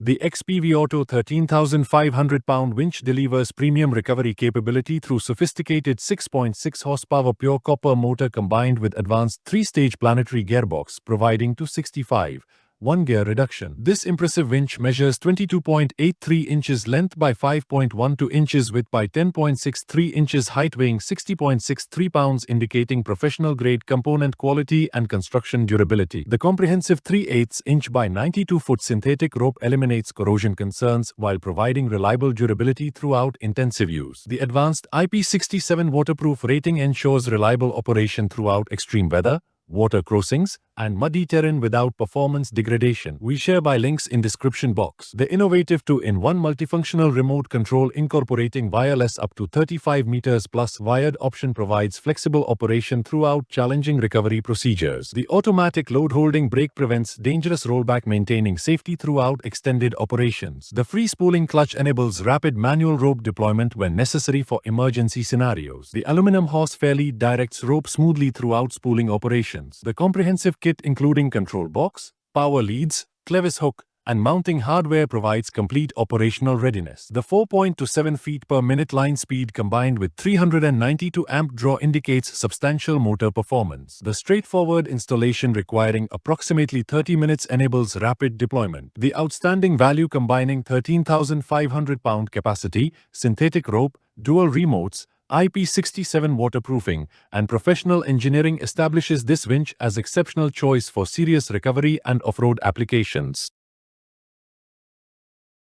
The XPV AUTO 13,500-pound winch delivers premium recovery capability through sophisticated 6.6 horsepower pure copper motor combined with advanced 3-stage planetary gearbox, providing 265 one-gear reduction. This impressive winch measures 22.83 inches length by 5.12 inches width by 10.63 inches height, weighing 60.63 pounds, indicating professional-grade component quality and construction durability. The comprehensive 3/8-inch by 92-foot synthetic rope eliminates corrosion concerns while providing reliable durability throughout intensive use. The advanced IP67 waterproof rating ensures reliable operation throughout extreme weather, water crossings, and muddy terrain without performance degradation. We share by links in description box. The innovative 2-in-1 multifunctional remote control incorporating wireless up to 35 meters plus wired option provides flexible operation throughout challenging recovery procedures. The automatic load-holding brake prevents dangerous rollback, maintaining safety throughout extended operations. The free spooling clutch enables rapid manual rope deployment when necessary for emergency scenarios. The aluminum hose fairly directs rope smoothly throughout spooling operations. The comprehensive kit including control box, power leads, clevis hook, and mounting hardware provides complete operational readiness. The 4.27 feet per minute line speed combined with 392 amp draw indicates substantial motor performance. The straightforward installation requiring approximately 30 minutes enables rapid deployment. The outstanding value combining 13,500-pound capacity, synthetic rope, dual remotes, IP67 waterproofing, and professional engineering establishes this winch as exceptional choice for serious recovery and off-road applications.